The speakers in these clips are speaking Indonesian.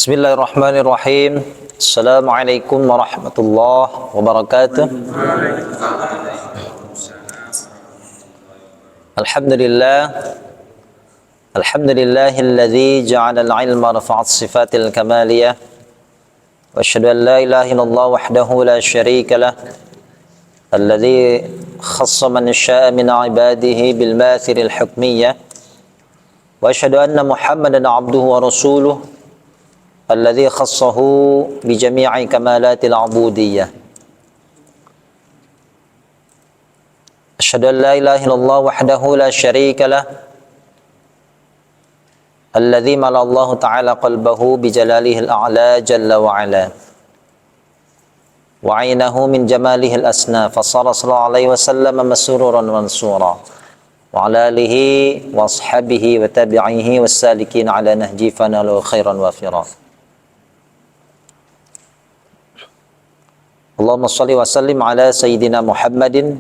Bismillahirrahmanirrahim. Assalamualaikum warahmatullahi wabarakatuh. Alhamdulillahilladzi ja'ala al-'ilma rafa'at sifatil kamaliyah wa asyhadu an la ilaha illallah wahdahu la syarika lah alladzi khassa man syaa'a min 'ibadihi bil mathiril hukmiyyah wa asyhadu anna Muhammadan 'abduhu wa rasuluhu alladzi khassahu bi jami'i kamalatil 'ubudiyyah. Asyhadu an la ilaha illallah wahdahu la syarika lah alladzi mala Allah ta'ala qalbahu bi jalalihil a'la jalla wa 'ala wa 'aynahu min jamalihil asna fa sallallahu alaihi wasallam masruran mansura wa 'ala alihi wa ashabihi wa tabi'ihi was salikin 'ala nahji fanalu khairan wafira. Allahumma salli wa sallim ala sayyidina Muhammadin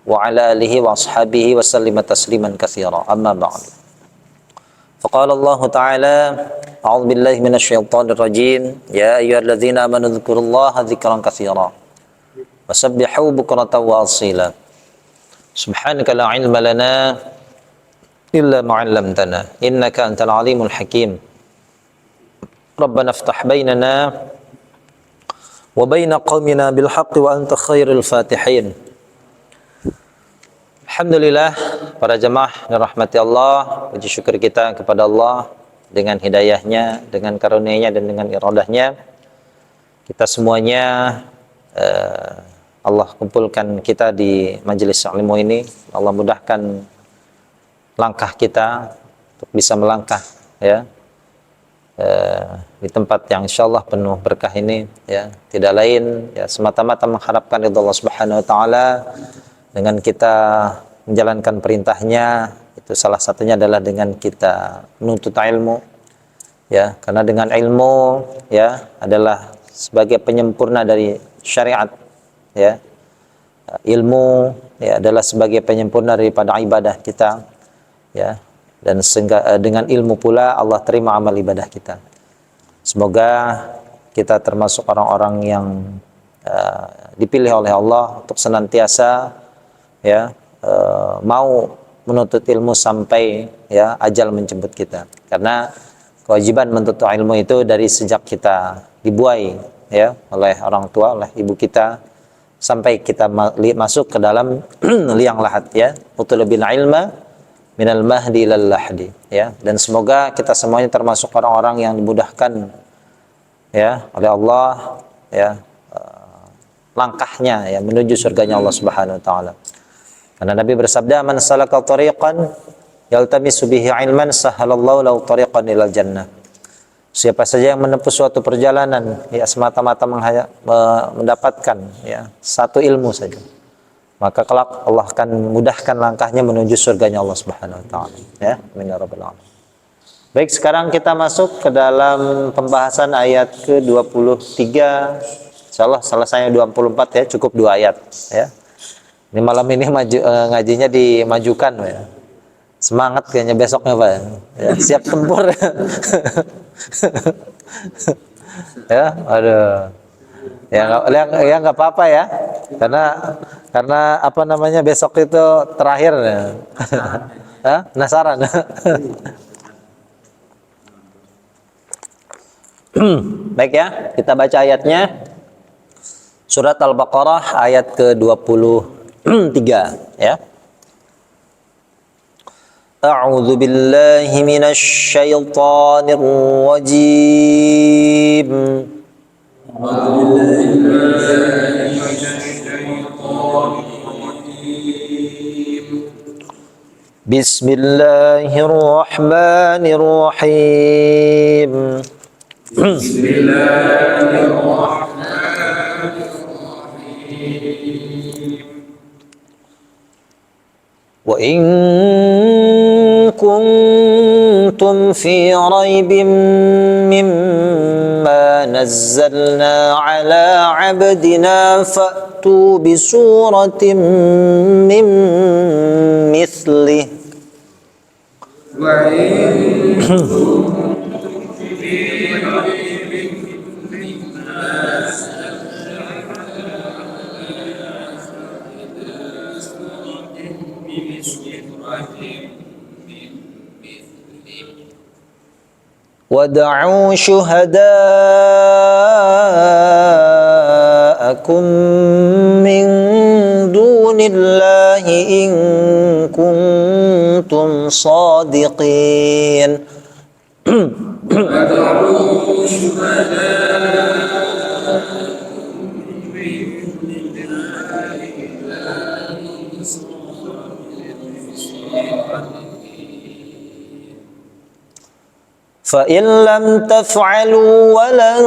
wa ala alihi wa ashabihi wa sallima tasliman katsira. Amma ba'd. Faqala Allah Ta'ala, a'udzu billahi minasy syaithanir rajim, ya ayyuhalladzina amanu dzkurullaha dzikran katsira wasabbihu bukratan wa asila. Subhanaka la 'ilma lana illa ma 'allamtana innaka antal alimul hakim. Rabbana iftah bainana wa baina qaumina bil haqqi wa anta khairul fatihin. Alhamdulillah, para jemaah yang rahmati Allah, puji syukur kita kepada Allah dengan hidayahnya, dengan karunia-Nya dan dengan iradahnya. Kita semuanya Allah kumpulkan kita di majelis ilmu ini. Allah mudahkan langkah kita untuk bisa melangkah ya. Di tempat yang insyaallah penuh berkah ini ya, tidak lain ya semata-mata mengharapkan ridha Allah Subhanahu wa taala dengan kita menjalankan perintahnya. Itu salah satunya adalah dengan kita menuntut ilmu ya, karena dengan ilmu ya adalah sebagai penyempurna dari syariat ya. Ilmu ya adalah sebagai penyempurna daripada ibadah kita ya. Dan sehingga dengan ilmu pula Allah terima amal ibadah kita. Semoga kita termasuk orang-orang yang dipilih oleh Allah untuk senantiasa ya mau menuntut ilmu sampai ya ajal menjemput kita. Karena kewajiban menuntut ilmu itu dari sejak kita dibuai ya oleh orang tua, oleh ibu kita sampai kita masuk ke dalam liang lahat ya. Utulubil ilma minal mahdi ilal lahdi ya, dan semoga kita semuanya termasuk orang-orang yang dimudahkan ya oleh Allah ya langkahnya ya menuju surganya Allah Subhanahu wa taala. Karena Nabi bersabda, man salaka tariqan yaltamisu bihi ilman sahalallahu lahu tariqan ilal jannah. Siapa saja yang menempuh suatu perjalanan ya semata-mata mendapatkan ya satu ilmu saja, maka kelak Allah akan mudahkan langkahnya menuju surganya Allah Subhanahu wa taala ya. Amin ya rabbal alamin. Baik, sekarang kita masuk ke dalam pembahasan ayat ke-23. Insyaallah selesai 24 ya, cukup 2 ayat ya. Ini malam ini ngajinya dimajukan ya. Semangat kayaknya besoknya Pak ya. Siap tempur. Ya, aduh. Ya nggak apa-apa ya, karena apa namanya besok itu terakhir ya. Penasaran. Baik ya, kita baca ayatnya. Surat Al-Baqarah ayat ke-23 ya. A'udzu billahi minasy syaithanir rajim. Bismillahirrahmanirrahim. Wa in kuntum fi raibin mimma nazzalna ala abdina fa'tu bi suratin min mithlih wa in wad'u syuhada'akum min dunillahi in kuntum shadiqin. فَإِن لَّمْ تَفْعَلُوا وَلَن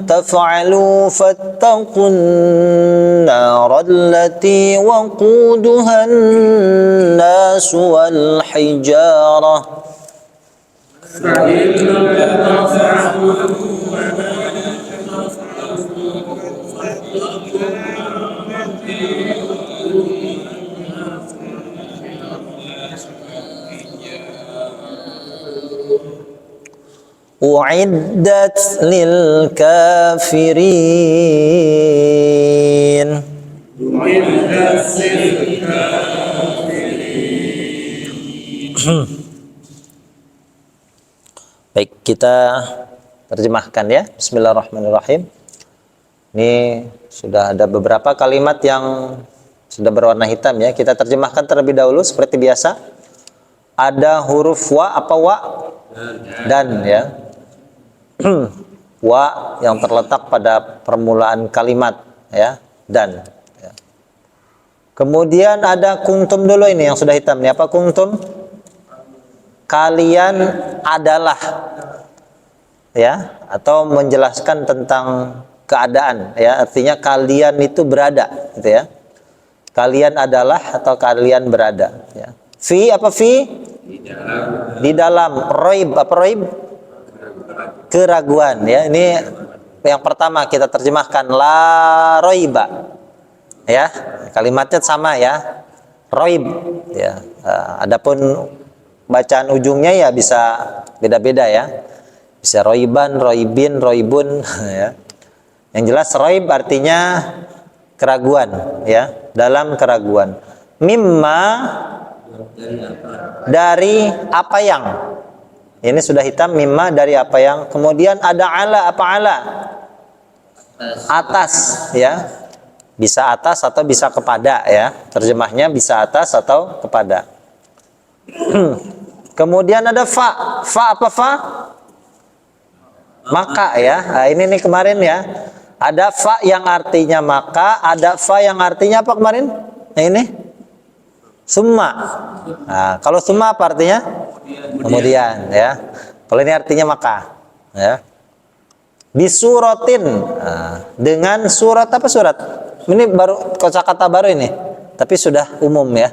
تَفْعَلُوا فَاتَّقُوا النَّارَ الَّتِي وَقُودُهَا النَّاسُ وَالْحِجَارَةُ u'iddat lil kafirin. Baik, kita terjemahkan ya. Bismillahirrahmanirrahim. Ini sudah ada beberapa kalimat yang sudah berwarna hitam ya. Kita terjemahkan terlebih dahulu seperti biasa. Ada huruf wa, apa wa? Dan ya. Wa yang terletak pada permulaan kalimat ya, dan ya. Kemudian ada kuntum dulu, ini yang sudah hitam nih. Apa kuntum? Kalian adalah ya, atau menjelaskan tentang keadaan ya, artinya kalian itu berada gitu ya. Kalian adalah atau kalian berada ya. Fi apa fi? Di dalam. Roib apa roib? Keraguan ya. Ini yang pertama kita terjemahkan, la roiba ya, kalimatnya sama ya, roib ya. Adapun bacaan ujungnya ya bisa beda-beda ya, bisa roiban, roibin, roibun ya. Yang jelas roib artinya keraguan ya, dalam keraguan. Mimma dari apa yang, ini sudah hitam, mimma dari apa yang. Kemudian ada ala, apa ala? Atas ya, bisa atas atau bisa kepada ya, terjemahnya bisa atas atau kepada. Kemudian ada fa, fa apa fa? Maka ya. Nah, ini nih kemarin ya, ada fa yang artinya maka, ada fa yang artinya apa kemarin? Nah, ini summa. Nah, kalau summa apa artinya? Kemudian ya. Kalau ini artinya maka ya. Bisuratin, dengan surat apa surat? Ini baru kosakata baru ini, tapi sudah umum ya.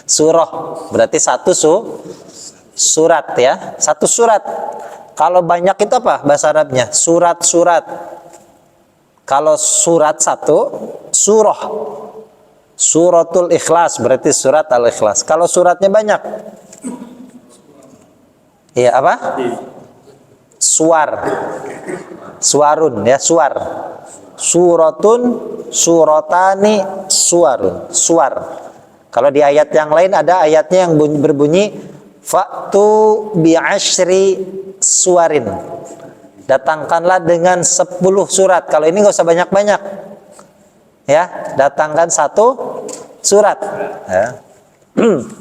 Surah berarti satu surat ya, satu surat. Kalau banyak itu apa bahasa Arabnya? Surat-surat. Kalau surat satu, surah. Suratul Ikhlas berarti surat Al-Ikhlas. Kalau suratnya banyak, iya apa? Suar, suarun ya, suar. Suratun, suratani, suarun, suar. Kalau di ayat yang lain ada ayatnya yang berbunyi fa'tu bi'ashri suarin. Datangkanlah dengan 10 surat. Kalau ini nggak usah banyak-banyak. Ya, datangkan satu surat. Ya.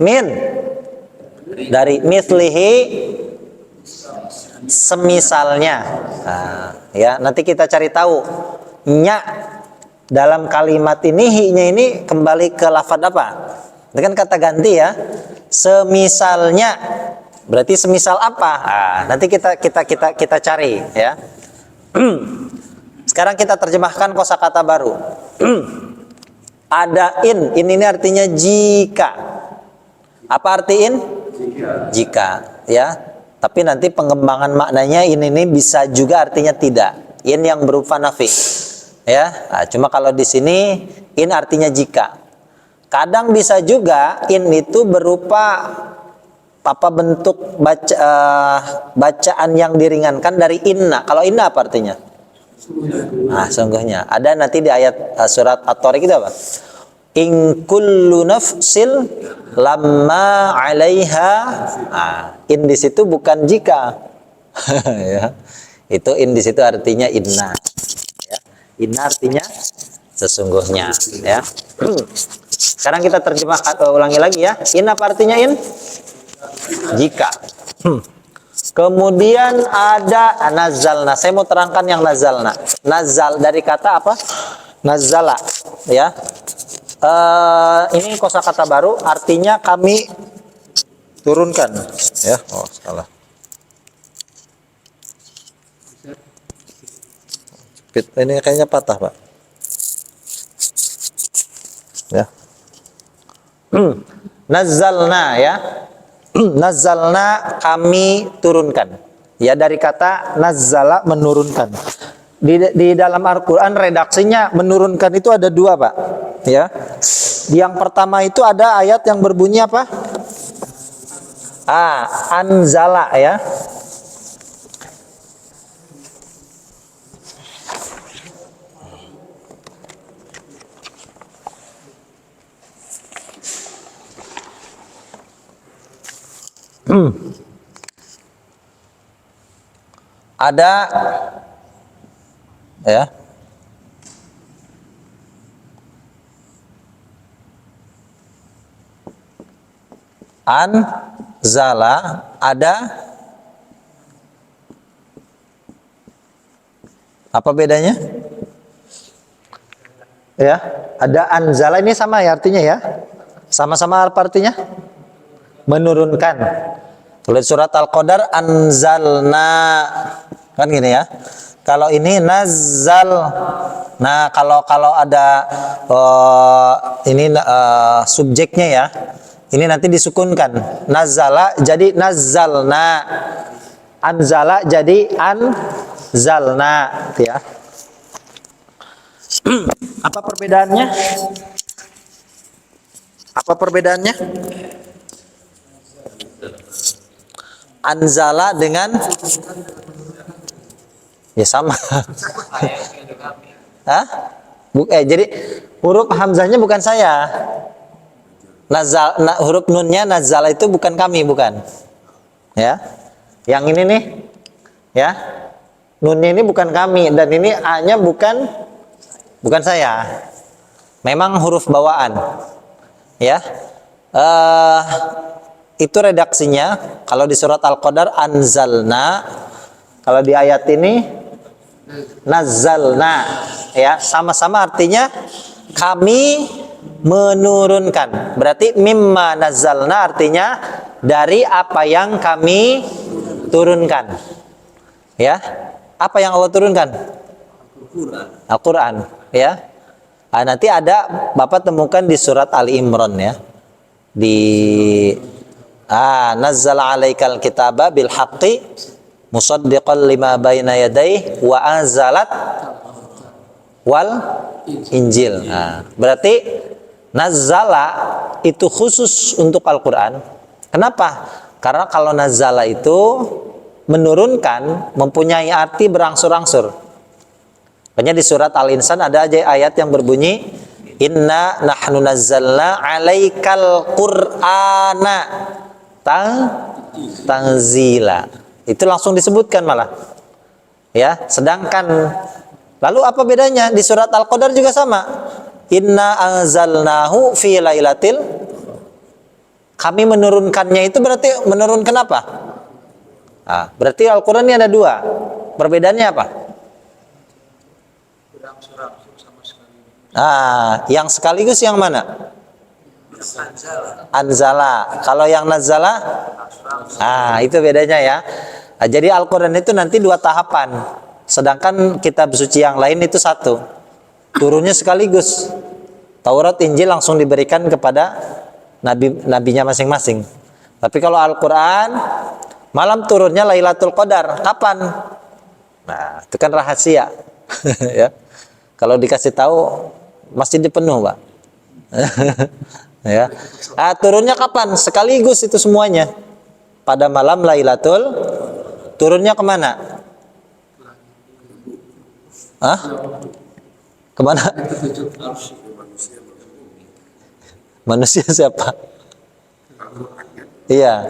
Min dari mislihi, semisalnya. Nah, ya, nanti kita cari tahu nya dalam kalimat ini, hi-nya ini kembali ke lafadz apa? Ini kan kata ganti ya. Semisalnya berarti semisal apa? Nah, nanti kita cari ya. Sekarang kita terjemahkan kosakata baru. Ada ini artinya jika. Apa arti in? Jika ya. Tapi nanti pengembangan maknanya ini bisa juga artinya tidak. In yang berupa nafi. Ya. Nah, cuma kalau di sini in artinya jika. Kadang bisa juga in itu berupa apa, bentuk bacaan yang diringankan dari inna. Kalau inna apa artinya? Nah, sungguhnya ada nanti di ayat surat At-Tariq itu apa? In kullu nafsil lamma 'alaiha. Nah, in di situ bukan jika. Ya. Itu in di situ artinya inna. Ya. Inna artinya sesungguhnya, ya. Sekarang kita terjemahkan, ulangi lagi ya. In apa artinya in? Jika. Kemudian ada nazalna. Saya mau terangkan yang nazalna. Nazal dari kata apa? Nazala, ya. Ini kosakata baru, artinya kami turunkan, ya. Oh, salah. Ini kayaknya patah, Pak. Ya. Nazalna, ya. Nazalna kami turunkan. Ya, dari kata nazala menurunkan. Di dalam Al-Qur'an redaksinya menurunkan itu ada dua, Pak. Ya. Yang pertama itu ada ayat yang berbunyi apa? Anzala, ya. Ada, ya. Anzala ada apa bedanya? Ya, ada anzala ini sama ya artinya ya. Sama-sama apa artinya? Menurunkan. Tulis surat Al-Qadar anzalna. Kan gini ya. Kalau ini nazal. Nah, kalau ada ini subjeknya ya. Ini nanti disukunkan. Nazala jadi nazalna. Anzala jadi anzalna, ya. Apa perbedaannya? Apa perbedaannya? Anzala dengan ya sama. Hah? Jadi huruf hamzahnya bukan saya. Huruf nunnya nazala itu bukan kami, bukan. Ya. Yang ini nih. Ya. Nunnya ini bukan kami dan ini A-nya bukan saya. Memang huruf bawaan. Ya. Itu redaksinya kalau di surat Al-Qadar anzalna, kalau di ayat ini nazzalna, ya, sama-sama artinya kami menurunkan. Berarti mimma nazzalna artinya dari apa yang kami turunkan. Ya. Apa yang Allah turunkan? Al-Qur'an, ya. Nanti ada Bapak temukan di surat Ali Imran, ya. Di nazzala 'alaikal kitaba bil haqqi musaddiqan lima baina yadayhi wa anzalat wal injil. Berarti nazzala itu khusus untuk Al-Qur'an. Kenapa? Karena kalau nazzala itu menurunkan, mempunyai arti berangsur-angsur. Makanya di surat Al-Insan ada aja ayat yang berbunyi inna nahnu nazzalna 'alaikal qur'ana tanzila. Itu langsung disebutkan malah. Ya, sedangkan lalu apa bedanya? Di surat Al-Qadar juga sama. Inna anzalnahu fi lailatil. Kami menurunkannya itu berarti menurunkan apa? Berarti Al-Qur'an ini ada dua. Perbedaannya apa? Yang sekaligus yang mana? Anzala. Kalau yang nazala, itu bedanya ya. Jadi Al-Qur'an itu nanti dua tahapan. Sedangkan kitab suci yang lain itu satu. Turunnya sekaligus. Taurat, Injil langsung diberikan kepada nabinya masing-masing. Tapi kalau Al-Qur'an malam turunnya Lailatul Qadar. Kapan? Nah, itu kan rahasia. Ya. Kalau dikasih tahu masjid dipenuh, Pak. Ya. Turunnya kapan? Sekaligus itu semuanya. Pada malam Lailatul. Turunnya kemana? Kemana? Manusia siapa? Iya.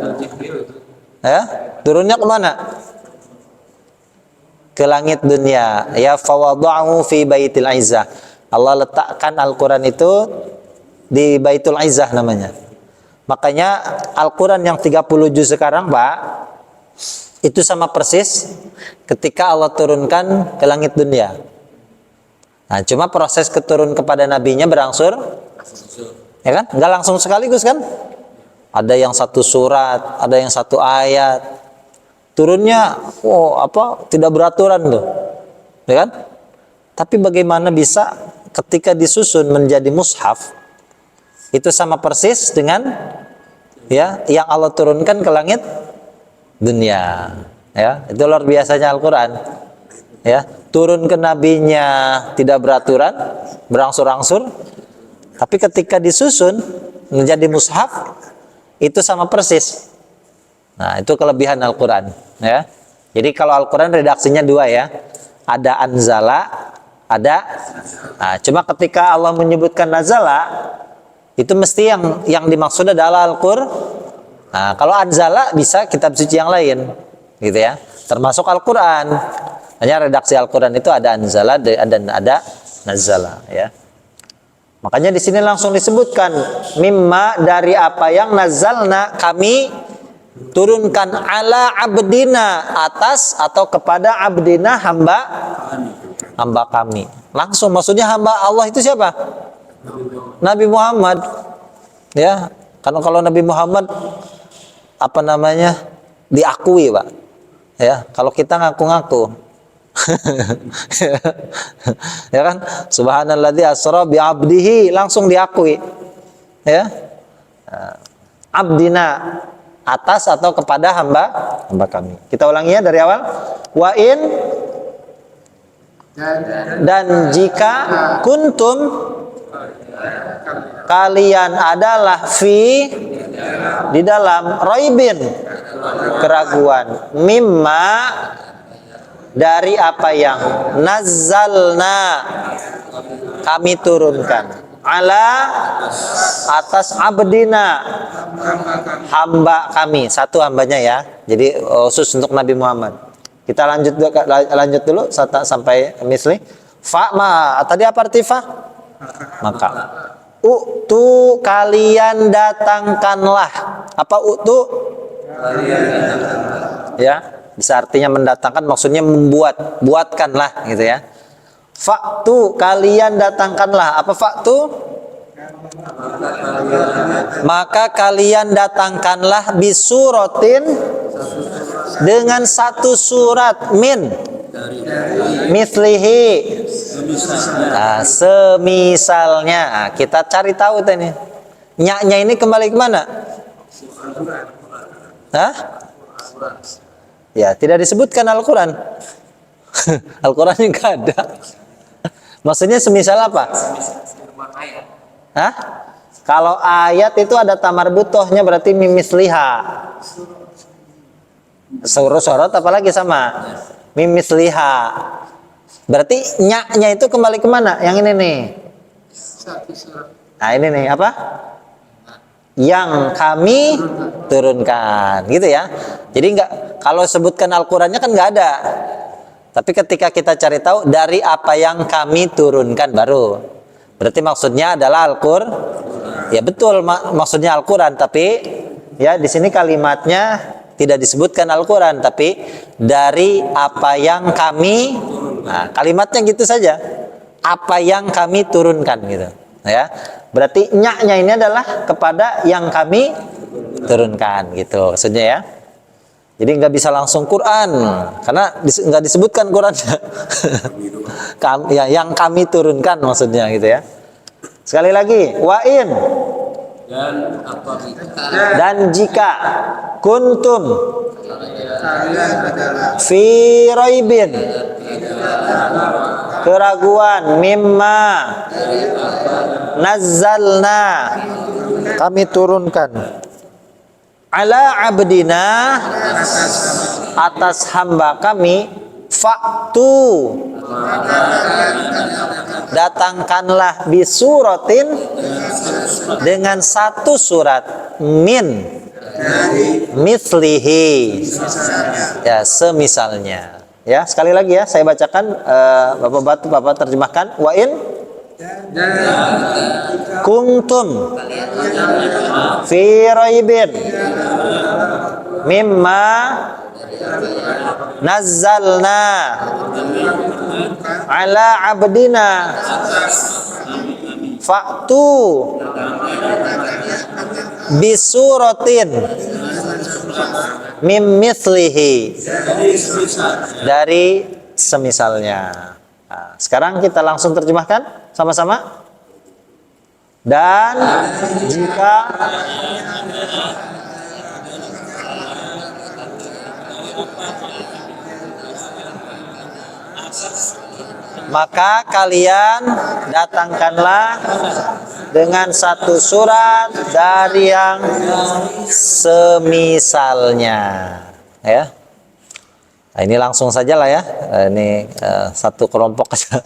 Ya, turunnya kemana? ke langit dunia. Ya, fawada'u fi baitil izzah. Allah letakkan Al-Quran itu di Baitul Izzah namanya. Makanya Al-Quran yang 30 juz sekarang, Pak, itu sama persis ketika Allah turunkan ke langit dunia. Nah, cuma proses keturun kepada nabinya berangsur, ya kan? Nggak langsung sekaligus kan? Ada yang satu surat, ada yang satu ayat. Turunnya, tidak beraturan tuh, ya kan? Tapi bagaimana bisa ketika disusun menjadi mushaf itu sama persis dengan ya yang Allah turunkan ke langit dunia, ya. Itu luar biasanya Al-Quran, ya. Turun ke nabinya tidak beraturan, berangsur-angsur, tapi ketika disusun menjadi mushaf itu sama persis. Nah, itu kelebihan Al-Quran, ya. Jadi kalau Al-Quran redaksinya dua, ya, ada anzala, ada. Nah, cuma ketika Allah menyebutkan nazala, itu mesti yang dimaksud adalah Al-Qur'an. Nah, kalau anzala bisa kitab suci yang lain, gitu ya. Termasuk Al-Qur'an. Hanya redaksi Al-Qur'an itu ada anzala dan ada nazala, ya. Makanya di sini langsung disebutkan mimma, dari apa yang nazalna kami turunkan, ala abdina, atas atau kepada abdina, hamba kami. Langsung maksudnya hamba Allah itu siapa? Nabi Muhammad, ya. Karena kalau Nabi Muhammad diakui, Pak, ya. Kalau kita ngaku-ngaku ya kan, subhanalladzi asra bi abdihi, langsung diakui, ya. Abdina, atas atau kepada hamba kami. Kita ulangi ya dari awal. Wa in, dan jika, kuntum, kalian adalah, di dalam, raibin, keraguan, mimma, dari apa yang, nazzalna, kami turunkan, ala, atas, abdina, hamba kami, satu hambanya, ya. Jadi khusus untuk Nabi Muhammad. Kita lanjut dulu sampai misli. Fa ma, tadi apa arti fa? Maka. U'tu, kalian datangkanlah. Apa u'tu? Ya, bisa artinya mendatangkan, maksudnya buatkanlah, gitu ya. Fa'tu, kalian datangkanlah. Apa fa'tu? Maka kalian datangkanlah bisuratin, dengan satu surat, min, mislihi, nah, semisalnya. Nah, kita cari tahu tadi nya ini kembali ke mana? Hah? Ya, tidak disebutkan Al-Quran. Al-Quran nggak ada. Maksudnya semisal apa? Hah? Kalau ayat itu ada tamar butohnya, berarti mimisliha. Surat apalagi sama mimisliha. Berarti nya itu kembali kemana? Yang ini nih. Nah, ini nih apa? Yang kami turunkan, gitu ya. Jadi kalau sebutkan Al-Qurannya kan nggak ada. Tapi ketika kita cari tahu dari apa yang kami turunkan, baru. Berarti maksudnya adalah Al-Qur'an. Ya betul, maksudnya Al-Quran, tapi ya di sini kalimatnya tidak disebutkan Al-Quran, tapi dari apa yang kami, nah, kalimatnya gitu saja, apa yang kami turunkan, gitu, ya. Berarti nya ini adalah kepada yang kami turunkan, gitu maksudnya, ya. Jadi nggak bisa langsung Quran, karena nggak disebutkan Qurannya. Yang kami turunkan maksudnya, gitu ya. Sekali lagi, wa'in, dan jika, kuntum, fi raibin, keraguan, mimma, nazzalna, kami turunkan, ala abdina, atas hamba kami, faktu, datangkanlah, bisuratin, dengan satu surat, min, mislihi, ya, semisalnya, Ya, sekali lagi ya, saya bacakan, Bapak terjemahkan. Wa in kuntum fi raibin mimma nazzalna ala abdina fa'tu bisuratin mim mithlihi, dari semisalnya. Nah, sekarang kita langsung terjemahkan sama-sama. Dan jika maka kalian datangkanlah dengan satu surat dari yang semisalnya, ya. Nah, ini langsung saja lah ya. Ini satu kelompok aja.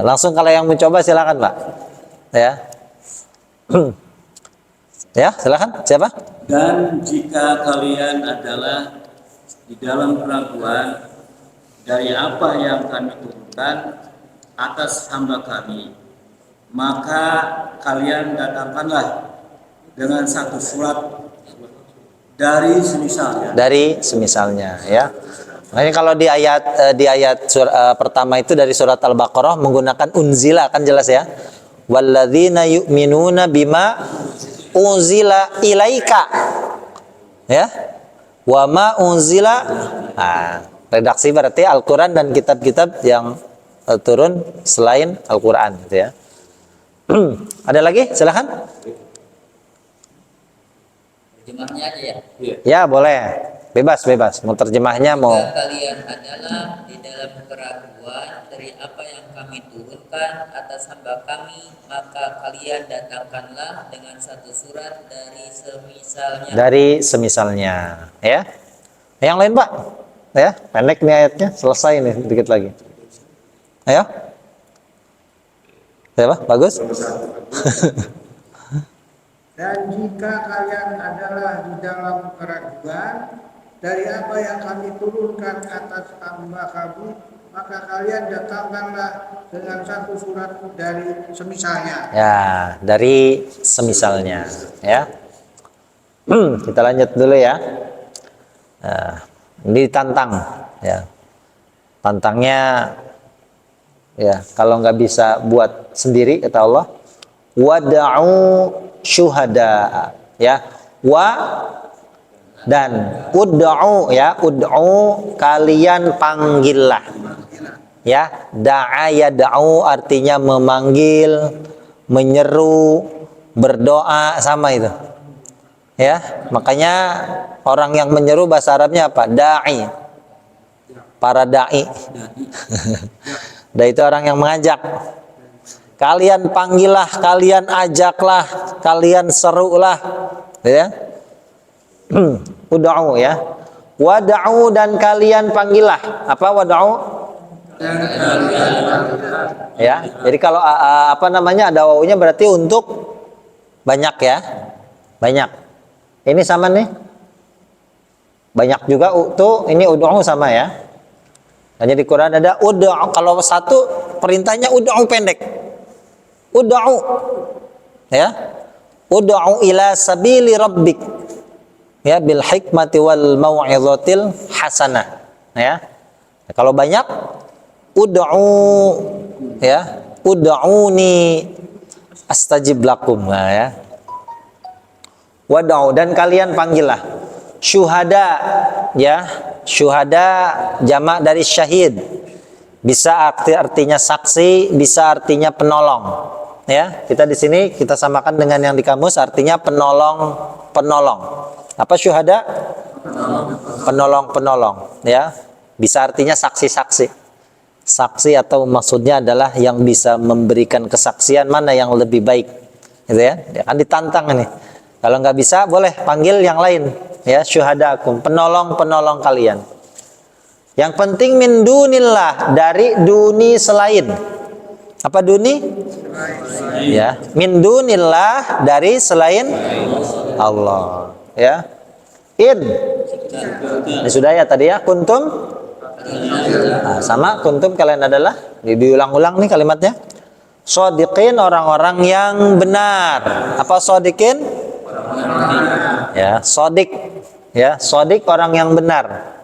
Langsung kalau yang mencoba silakan, Pak. Ya. Ya, silakan. Siapa? Dan jika kalian adalah di dalam keraguan dari apa yang kami turunkan atas hamba kami, maka kalian datangkanlah dengan satu surat dari semisalnya. Dari semisalnya, ya. Makanya kalau di ayat pertama itu dari surat Al-Baqarah menggunakan unzila, kan jelas ya. Walladzina yu'minuna bima unzila ilaika, ya. Wa ma unzila. Nah, redaksi berarti Al-Quran dan kitab-kitab yang turun selain Al-Quran, gitu ya. Ada lagi? Silakan. Terjemahnya aja ya. Ya, boleh. Bebas. Mau terjemahnya mau. Jika kalian adalah di dalam keraguan dari apa yang kami turunkan atas hamba kami, maka kalian datangkanlah dengan satu surat dari semisalnya. Dari semisalnya, ya. Yang lain, Pak? Ya, pendek nih ayatnya, selesai nih dikit lagi. Ayo. Ya, Pak? Bagus? Dan jika kalian adalah di dalam keraguan dari apa yang kami turunkan atas hamba kami, maka kalian datangkanlah dengan satu surat dari semisalnya. Ya, dari semisalnya, ya. Kita lanjut dulu ya. Nah, ini tantang, ya. Tantangnya, ya, kalau nggak bisa buat sendiri, kata Allah, wada'u syuhada, ya. Dan ud'u, ya, ud'u, kalian panggillah, ya. Da'a yad'u artinya memanggil, menyeru, berdoa, sama itu, ya. Makanya orang yang menyeru bahasa Arabnya apa? Da'i, para da'i. Dan itu orang yang mengajak. Kalian panggillah, kalian ajaklah, kalian serulah, ya. Ud'u, ya. Wad'u, dan kalian panggillah. Apa wad'u? Ya. Jadi kalau ada wawunya berarti untuk banyak, ya. Banyak. Ini sama nih. Banyak juga tuh, ini ud'u sama, ya. Hanya di Quran ada ud'u, kalau satu perintahnya ud'u pendek. Ud'u, ya. Ud'u ila sabili rabbik, ya, bil hikmati wal mau'izatil hasanah, ya. Kalau banyak ud'u, ya, ud'uni astajib lakum, nah, ya. Wad'u, dan kalian panggillah. Syuhada, ya. Syuhada jamak dari syahid. Bisa artinya saksi, bisa artinya penolong. Ya, kita di sini kita samakan dengan yang di kamus, artinya penolong. Apa syuhada? Penolong, ya. Bisa artinya saksi-saksi. Saksi atau maksudnya adalah yang bisa memberikan kesaksian mana yang lebih baik, gitu ya. Dia akan ditantang ini. Kalau nggak bisa, boleh panggil yang lain, ya. Syuhadakum, penolong kalian. Yang penting min dunillah, dari duni selain. Apa duni? Ya, min dunillah, dari selain Allah, ya. Ini sudah ya tadi, ya. Kuntum Nah, sama kuntum kalian adalah, diulang-ulang nih kalimatnya. Shodiqin, orang-orang yang benar. Apa shodiqin? Ya, shodik. Ya, shodik orang yang benar.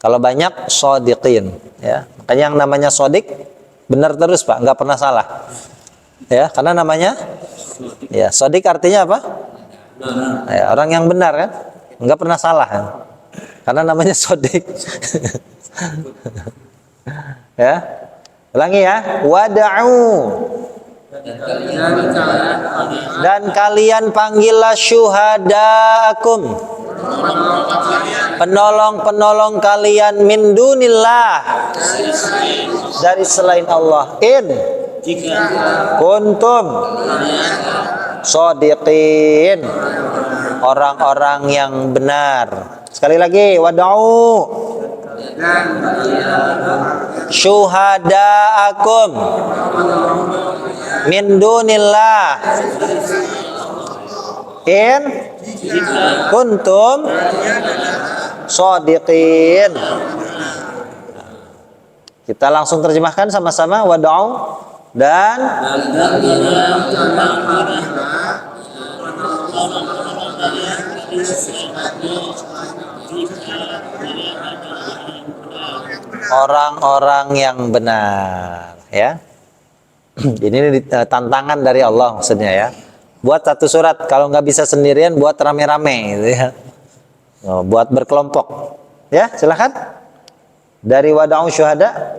Kalau banyak shodiqin, ya. Makanya yang namanya shodik benar terus, Pak, nggak pernah salah. Ya, karena namanya ya shodik artinya apa? Ya, orang yang benar kan, nggak pernah salah kan? Karena namanya shodik. Ya, ulangi ya. Wada'u, dan kalian panggillah syuhadaakum, penolong-penolong kalian, min dunillah, dari selain Allah, in kuntum shodiqin, orang-orang yang benar. Sekali lagi, wada'u syuhadaakum min dunillah in kuntum shodiqin. Kita langsung terjemahkan sama-sama. Wada'u, dan orang-orang yang benar, ya. Ini tantangan dari Allah maksudnya, ya. Buat satu surat, kalau nggak bisa sendirian, buat rame-rame, gitu ya. Buat berkelompok, ya. Silakan. Dari wada'u syuhada,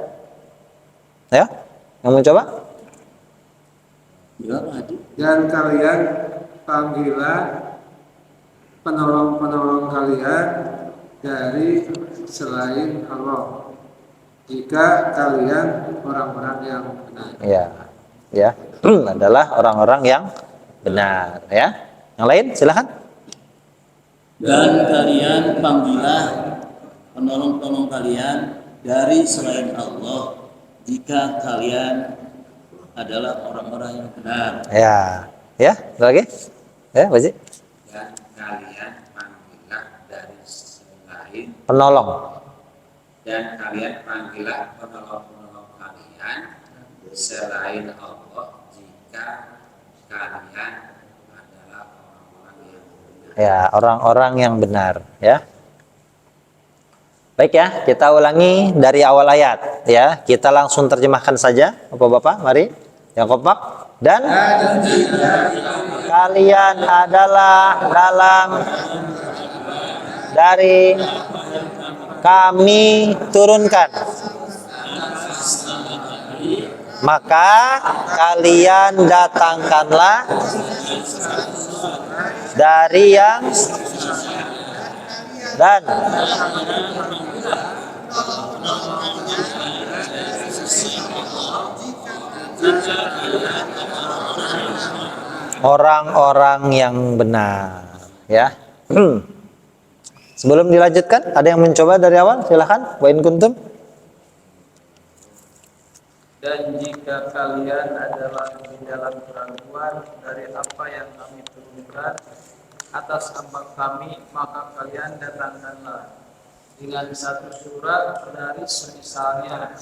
ya. Yang mau coba? Dan kalian panggillah penolong-penolong kalian dari selain Allah, jika kalian orang-orang yang benar. Ya, ya. Adalah orang-orang yang benar, ya. Yang lain silakan. Dan kalian panggillah penolong-penolong kalian dari selain Allah, jika kalian adalah orang-orang yang benar. Ya, ya. Ada lagi? Ya, Pak Haji. Dan kalian panggillah dari selain, Penolong. dan kalian panggillah penolong-penolong kalian selain Allah, jika kalian adalah orang-orang yang benar. Ya, orang-orang yang benar, ya. Baik ya, kita ulangi dari awal ayat, ya. Kita langsung terjemahkan saja, Bapak-bapak, mari. Yang kompak. Dan kalian adalah dalam dari kami turunkan, maka kalian datangkanlah dari yang, dan orang-orang yang benar, ya. Sebelum dilanjutkan, ada yang mencoba dari awal? Silahkan. Wa in kuntum. Dan jika kalian adalah di dalam keraguan dari apa yang kami turunkan atas hamba kami, maka kalian datangkanlah dengan satu surat dari semisalnya,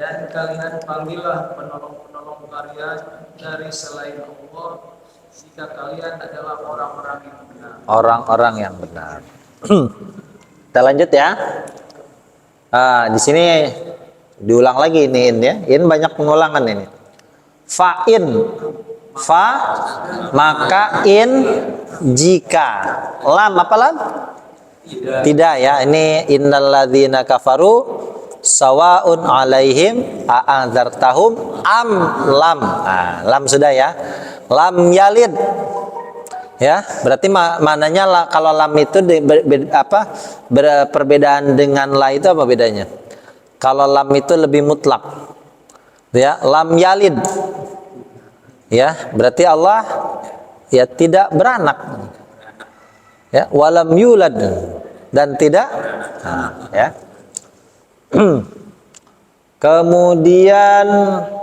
dan kalian panggillah penolong-penolong kalian dari selain Allah, jika kalian adalah orang-orang yang benar. Orang-orang yang benar. Kita lanjut ya. Di sini diulang lagi ini, ya. In banyak pengulangan ini. Fa'in, fa, maka in, jika. Lam, apa lam? Tidak ya. Ini innalladzina kafaru sawaun alaihim a'adzartahum am lam. Lam sudah ya. Lam yalid. Ya, berarti maknanya kalau lam itu perbedaan dengan la itu apa bedanya? Kalau lam itu lebih mutlak. Ya, lam yalid. Ya, berarti Allah ya tidak beranak. Ya, walam yulad, dan tidak ya. Kemudian,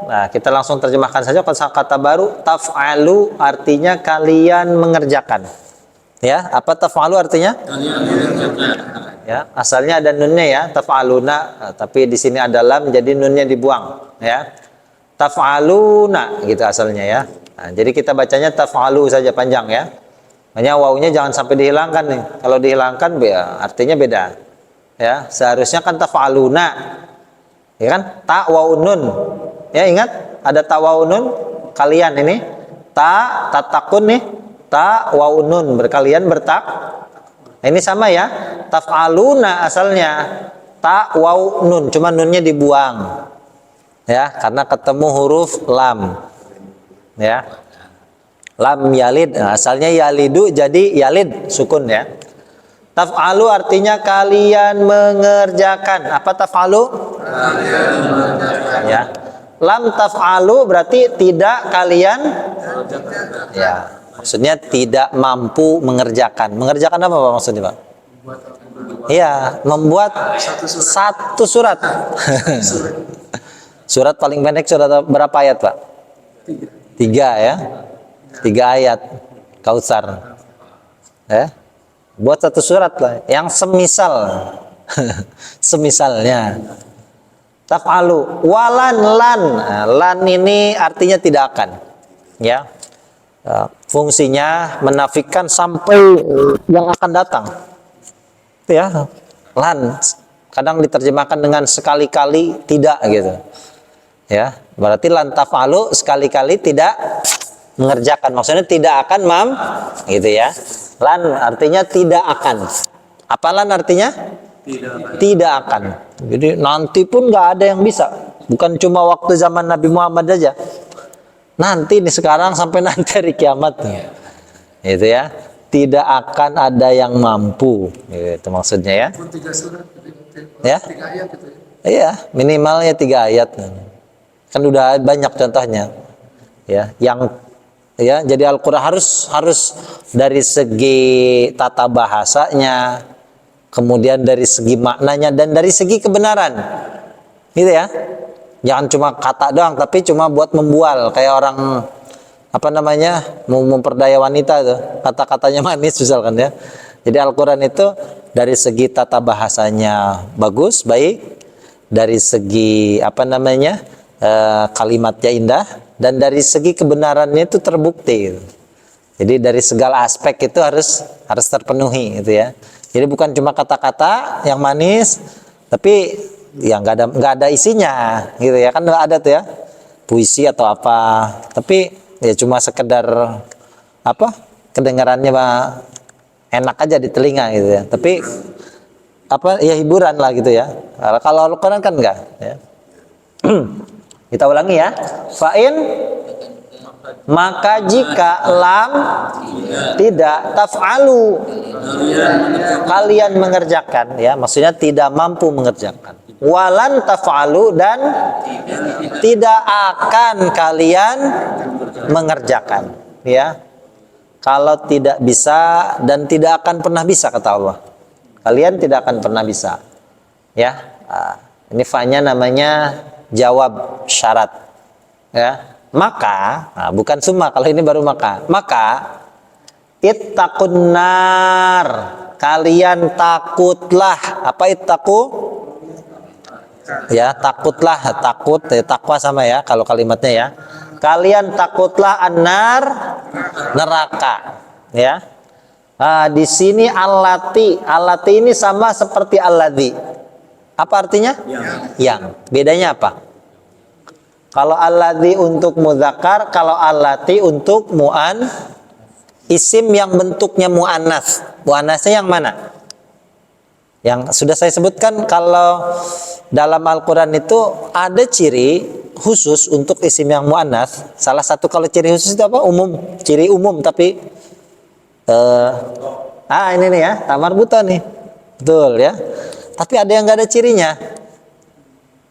nah kita langsung terjemahkan saja kata baru. Taf'alu artinya kalian mengerjakan. Ya, apa taf'alu artinya? Kalian mengerjakan. ya. Asalnya ada nunnya ya, taf'aluna, tapi di sini ada lam jadi nunnya dibuang ya. Taf'aluna gitu asalnya ya. Nah, jadi kita bacanya taf'alu saja panjang ya. Hanya wawunya jangan sampai dihilangkan nih. Kalau dihilangkan artinya beda. Ya, seharusnya kan taf'aluna. Ya kan? Ta waw nun. Ya, ingat ada ta waw nun kalian ini. Tatakun nih. Ta waw nun berkalian bertak. Ini sama ya. Taf'aluna asalnya ta waw nun, cuma nunnya dibuang. Ya, karena ketemu huruf lam. Ya. Lam yalid, nah, asalnya yalidu jadi yalid sukun ya. Taf'alu artinya kalian mengerjakan. Apa taf'alu? Kalian mengerjakan. Ya. Lam taf'alu berarti tidak kalian. Ya. Maksudnya tidak mampu mengerjakan. Mengerjakan apa Pak maksudnya Pak? Iya, membuat satu surat. Surat paling pendek surat berapa ayat Pak? 3 ya. 3 ayat Kautsar. Ya. Buat satu surat lah yang semisal. Semisalnya. Taf'alu walan lan. Nah, lan ini artinya tidak akan. Ya. Fungsinya menafikan sampai yang akan datang. Itu ya. Lan kadang diterjemahkan dengan sekali-kali tidak gitu. Ya, berarti lan taf'alu sekali-kali tidak mengerjakan, maksudnya tidak akan gitu ya. Lan artinya tidak akan. Apa lan artinya? Tidak akan. Jadi nanti pun nggak ada yang bisa. Bukan cuma waktu zaman Nabi Muhammad aja. Nanti nih sekarang sampai nanti hari kiamat. Itu ya. Tidak akan ada yang mampu. Itu maksudnya ya. 3 surat, Ya. 3 ayat gitu ya. Iya, minimalnya 3 ayat. Kan udah banyak contohnya. Ya, yang ya jadi Al-Qur'an harus dari segi tata bahasanya, kemudian dari segi maknanya dan dari segi kebenaran. Gitu ya. Jangan cuma kata doang tapi cuma buat membual kayak orang apa namanya? Mau memperdaya wanita tuh. Kata-katanya manis misalkan ya. Jadi Al-Qur'an itu dari segi tata bahasanya bagus, baik. Dari segi apa namanya? Kalimatnya indah dan dari segi kebenarannya itu terbukti. Jadi dari segala aspek itu harus terpenuhi gitu ya. Jadi bukan cuma kata-kata yang manis, tapi yang nggak ada isinya gitu ya, kan ada tuh ya puisi atau apa, tapi ya cuma sekedar apa kedengarannya enak aja di telinga gitu ya, tapi apa ya hiburan lah gitu ya. Kalau Al-Quran kan enggak ya. Kita ulangi ya. Fa'in maka jika lam tidak taf'alu kalian mengerjakan ya, maksudnya tidak mampu mengerjakan. Walan taf'alu dan tidak akan kalian mengerjakan ya. Kalau tidak bisa dan tidak akan pernah bisa kata Allah. Kalian tidak akan pernah bisa. Ya. Ini fa-nya namanya jawab syarat. Ya. Maka, bukan summa, kalau ini baru maka. Maka ittaqun nar, kalian takutlah. Apa ittaqu? Ya, takutlah, takut, ya, takwa sama ya kalau kalimatnya ya. Kalian takutlah an-nar, neraka. Ya. Di sini allati, allati ini sama seperti alladzi. Apa artinya? Yang. Bedanya apa? Kalau alladzi untuk muzakkar, kalau allati untuk mu'an, isim yang bentuknya mu'annas. Mu'annasnya yang mana? Yang sudah saya sebutkan, kalau dalam Al-Quran itu ada ciri khusus untuk isim yang mu'annas. Salah satu kalau ciri khusus itu apa? Umum. Ciri umum tapi ini nih ya, tamar buta nih. Betul ya. Tapi ada yang nggak ada cirinya.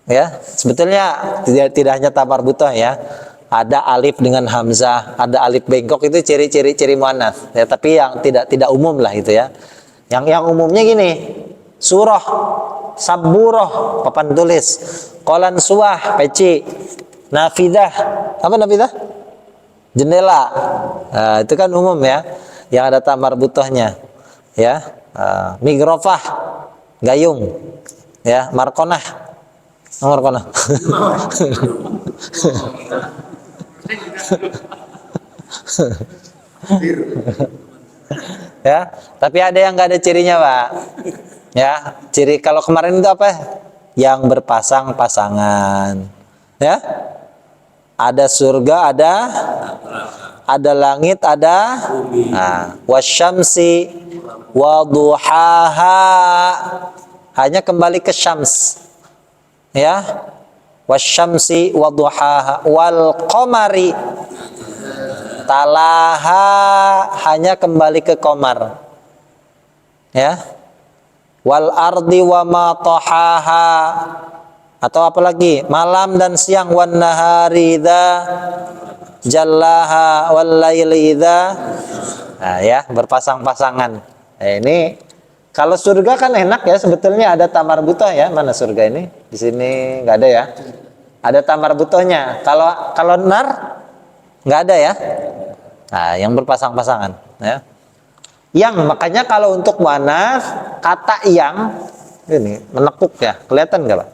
Ya, sebetulnya tidak hanya tamar buta ya. Ada alif dengan hamzah, ada alif bengkok, itu ciri-ciri muannats. Ya, tapi yang tidak umum lah itu ya. Yang umumnya gini. Surah, saburoh, papan tulis, kolan suah, peci, nafidah, apa nafidah? Jendela. Nah, itu kan umum ya. Yang ada tamar butohnya, ya. Migrofah, gayung, ya, markonah, markonah. Ya, tapi ada yang nggak ada cirinya, Pak. Ya, ciri kalau kemarin itu apa? Yang berpasang-pasangan. Ya, ada surga, ada langit, ada wasyamsi waduhaha, hanya kembali ke syams. Ya, wasyamsi waduhaha wal qamari talaha, hanya kembali ke qamar. Ya, wal ardi wa ma tahaha, atau apalagi malam dan siang, wan nahari idza jallaha wal laili idza, ya, berpasang-pasangan. Ini kalau surga kan enak ya, sebetulnya ada tamar butoh ya. Mana surga ini? Di sini nggak ada ya. Ada tamar butohnya. Kalau nar nggak ada ya. Nah, yang berpasang-pasangan ya. Yang makanya kalau untuk muannats kata yang ini menekuk ya, kelihatan nggak Pak?